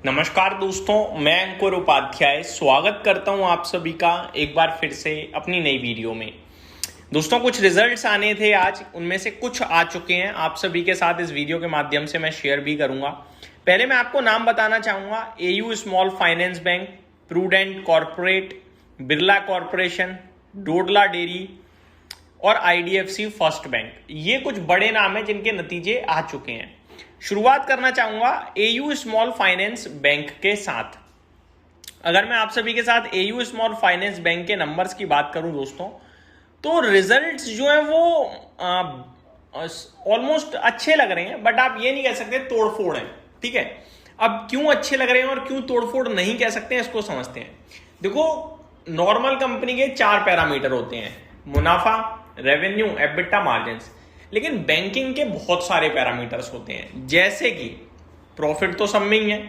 नमस्कार दोस्तों, मैं अंकुर उपाध्याय स्वागत करता हूं आप सभी का एक बार फिर से अपनी नई वीडियो में। दोस्तों, कुछ रिजल्ट्स आने थे आज, उनमें से कुछ आ चुके हैं। आप सभी के साथ इस वीडियो के माध्यम से मैं शेयर भी करूंगा। पहले मैं आपको नाम बताना चाहूंगा। AU small finance bank, prudent corporate, Birla corporation, Dodla dairy और आईडीएफसी फर्स्ट बैंक। ये कुछ बड़े नाम हैं जिनके नतीजे आ चुके हैं। शुरुआत करना चाहूंगा एयू स्मॉल फाइनेंस बैंक के साथ। अगर मैं आप सभी के साथ एयू स्मॉल फाइनेंस बैंक के नंबर्स की बात करूं दोस्तों, तो रिजल्ट्स जो है वो ऑलमोस्ट अच्छे लग रहे हैं, बट आप ये नहीं कह सकते तोड़फोड़ है। ठीक है, अब क्यों अच्छे लग रहे हैं और क्यों तोड़फोड़ नहीं कह सकते हैं, इसको समझते हैं। देखो, नॉर्मल कंपनी के 4 पैरामीटर होते हैं: मुनाफा, रेवेन्यू, एबिटा, मार्जिन्स। लेकिन बैंकिंग के बहुत सारे पैरामीटर्स होते हैं, जैसे कि प्रॉफिट तो सब में ही है,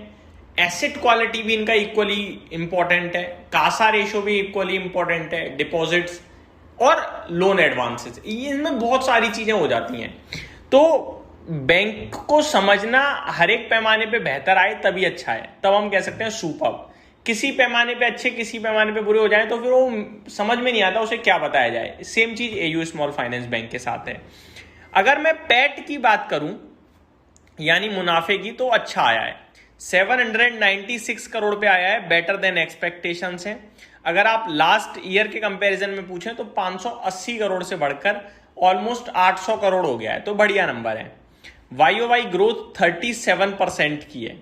एसेट क्वालिटी भी इनका इक्वली इंपॉर्टेंट है, कासा रेशो भी इक्वली इंपॉर्टेंट है, डिपॉजिट्स और लोन एडवांसेस, इनमें बहुत सारी चीजें हो जाती हैं। तो बैंक को समझना हर एक पैमाने पे बेहतर आए तभी अच्छा है, तब हम कह सकते हैं सुपर्ब। किसी पैमाने पे अच्छे, किसी पैमाने पे बुरे हो जाए तो फिर वो समझ में नहीं आता उसे क्या बताया जाए। सेम चीज एयू स्मॉल फाइनेंस बैंक के साथ है। अगर मैं पैट की बात करूं यानी मुनाफे की, तो अच्छा आया है, 796 करोड़ पे आया है, बेटर देन एक्सपेक्टेशंस है। अगर आप लास्ट ईयर के कंपैरिजन में पूछें तो 580 करोड़ से बढ़कर ऑलमोस्ट 800 करोड़ हो गया है, तो बढ़िया नंबर है। वाईओवाई ग्रोथ 37% की है।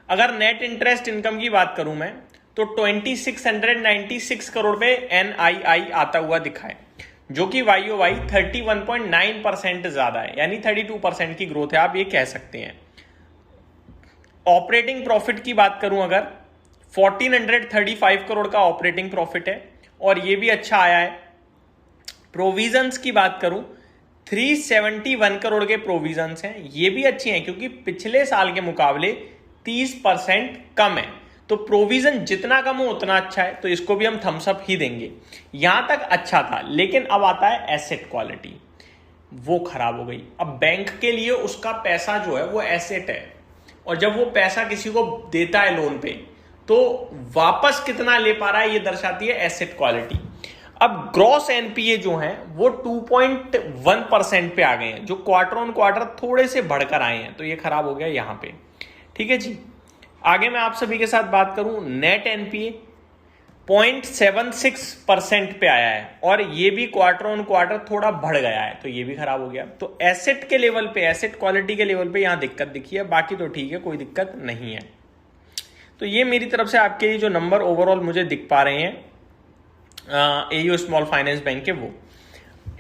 अगर नेट इंटरेस्ट इनकम की बात करूं मैं, तो 2696 करोड़ पे एनआईआई आता हुआ दिखा है, जो कि वाईओवाई 31.9% ज्यादा है, यानी 32% की ग्रोथ है, आप ये कह सकते हैं। ऑपरेटिंग प्रॉफिट की बात करूं अगर, 1435 करोड़ का ऑपरेटिंग प्रॉफिट है और ये भी अच्छा आया है। प्रोविजंस की बात करूं, 371 करोड़ के प्रोविजंस हैं, ये भी अच्छे हैं क्योंकि पिछले साल के मुकाबले 30% कम है। तो प्रोविजन जितना कम हो उतना अच्छा है, तो इसको भी हम थम्स अप ही देंगे। यहां तक अच्छा था, लेकिन अब आता है एसेट क्वालिटी, वो खराब हो गई। अब बैंक के लिए उसका पैसा जो है वो एसेट है, और जब वो पैसा किसी को देता है लोन पे, तो वापस कितना ले पा रहा है ये दर्शाती है एसेट क्वालिटी। अब ग्रॉस एनपीए जो है वो 2.1% पे आ गए हैं, जो क्वार्टर ऑन क्वार्टर थोड़े से बढ़कर आए हैं, तो ये खराब हो गया यहां पे। ठीक है जी, आगे मैं आप सभी के साथ बात करूं, नेट एनपीए 0.76% पे आया है, और ये भी क्वार्टर ऑन क्वार्टर थोड़ा बढ़ गया है, तो ये भी खराब हो गया। तो एसेट के लेवल पे, एसेट क्वालिटी के लेवल पे यहां दिक्कत दिखी है, बाकी तो ठीक है, कोई दिक्कत नहीं है। तो ये मेरी तरफ से आपके लिए जो नंबर ओवरऑल मुझे दिख पा रहे हैं एयू स्मॉल फाइनेंस बैंक के, वो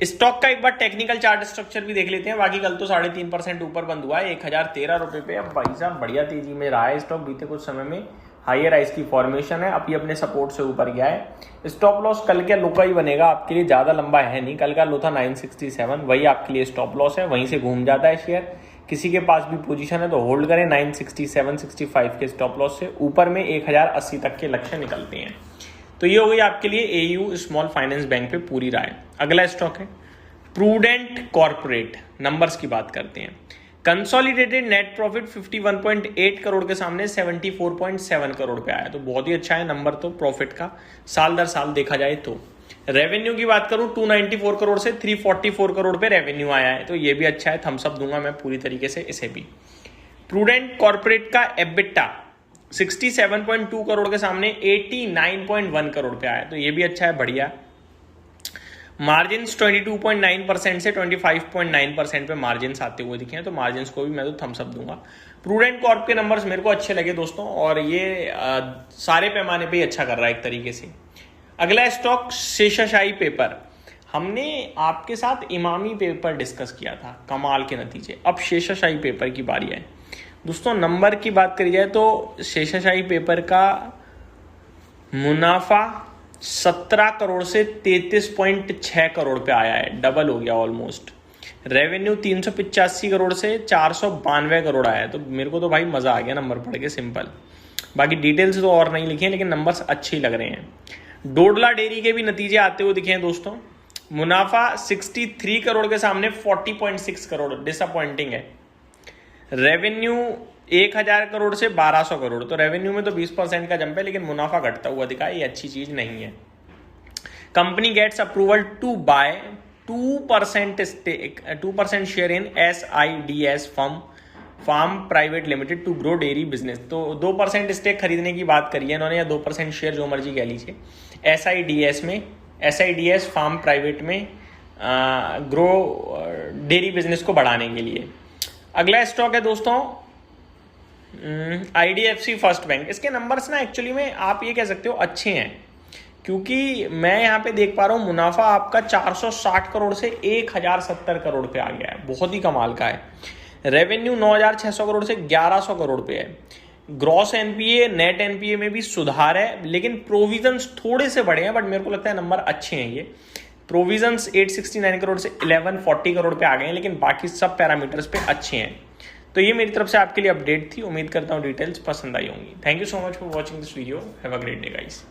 स्टॉक का एक बार टेक्निकल चार्ट स्ट्रक्चर भी देख लेते हैं। बाकी कल तो 3.5% ऊपर बंद हुआ है, 1013 रुपए पे। अब भाई साहब बढ़िया तेजी में रहा है स्टॉक, बीते कुछ समय में हायर राइज की फॉर्मेशन है, अब ये अपने सपोर्ट से ऊपर गया है। स्टॉप लॉस कल के लो का ही बनेगा आपके लिए, ज्यादा लंबा है नहीं। कल का लो था 967, वही आपके लिए स्टॉप लॉस है, वहीं से घूम जाता है शेयर। किसी के पास भी पोजीशन है तो होल्ड करें, 967, 65 के स्टॉप लॉस से ऊपर में 1080 तक के लक्ष्य निकलते हैं। तो ये हो गई आपके लिए एयू स्मॉल फाइनेंस बैंक पे पूरी राय। अगला स्टॉक है प्रूडेंट कॉर्पोरेट। नंबर्स की बात करते हैं। कंसोलिडेटेड नेट प्रॉफिट 51.8 करोड़ के सामने 74.7 करोड़ पे आया, तो बहुत ही अच्छा है नंबर तो प्रॉफिट का, साल दर साल देखा जाए तो। रेवेन्यू की बात करूं, 294 करोड़ से 344 करोड़ पे रेवेन्यू आया है, तो ये भी अच्छा है, थम्स अप दूंगा मैं पूरी तरीके से इसे भी। प्रूडेंट कॉर्पोरेट का एबिटा 67.2 करोड़ के सामने 89.1 करोड़ पे आया, तो ये भी अच्छा है, बढ़िया। मार्जिन 22.9% से 25.9% पे मार्जिन आते हुए दिखे हैं, तो मार्जिन को भी मैं तो थम्स अप दूंगा। प्रूडेंट कॉर्प के नंबर्स मेरे को अच्छे लगे दोस्तों, और ये सारे पैमाने पे ही अच्छा कर रहा है एक तरीके से। अगला स्टॉक शेषशाही पेपर। हमने आपके साथ इमामी पेपर डिस्कस किया था, कमाल के नतीजे। अब शेषशाही पेपर की बारी है दोस्तों। नंबर की बात करी जाए तो शेषशाही पेपर का मुनाफा 17 करोड़ से 33.6 करोड़ पे आया है, डबल हो गया ऑलमोस्ट। रेवेन्यू 385 करोड़ से 492 करोड़ आया है, तो मेरे को तो भाई मजा आ गया नंबर पढ़ के, सिंपल। बाकी डिटेल्स तो और नहीं लिखे हैं, लेकिन नंबर्स अच्छे लग रहे हैं। डोडला डेयरी के भी नतीजे आते हुए दिखे हैं दोस्तों। मुनाफा 63 करोड़ के सामने 40.6 करोड़, डिसअपॉइंटिंग है। रेवेन्यू 1000 करोड़ से 1200 करोड़, तो रेवेन्यू में तो 20% का जंप है, लेकिन मुनाफा घटता हुआ दिखा, ये अच्छी चीज नहीं है। Company gets approval to buy 2% share in SIDS farm private limited to grow dairy business. तो 2% स्टेक खरीदने की बात करी है इन्होंने, या 2% शेयर जो मर्जी कह लीजिए, SIDS फार्म प्राइवेट में ग्रो डेयरी बिजनेस को बढ़ाने के लिए। अगला स्टॉक है दोस्तों IDFC फर्स्ट बैंक। इसके नंबर्स ना एक्चुअली में आप ये कह सकते हो अच्छे हैं, क्योंकि मैं यहाँ पे देख पा रहा हूँ मुनाफा आपका 460 करोड़ से 1070 करोड़ पे आ गया है, बहुत ही कमाल का है। रेवेन्यू 9600 करोड़ से 1100 करोड़ पे है। ग्रॉस एनपीए नेट एनपीए में भी सुधार है, लेकिन प्रोविजंस थोड़े से बढ़े हैं, बट मेरे को लगता है नंबर अच्छे हैं ये। प्रोविजंस 869 करोड़ से 1140 करोड़ पे आ गए हैं, लेकिन बाकी सब पैरामीटर्स पे अच्छे हैं। तो ये मेरी तरफ से आपके लिए अपडेट थी, उम्मीद करता हूँ डिटेल्स पसंद आई होंगी। Thank you so much for watching this video, have a great day guys.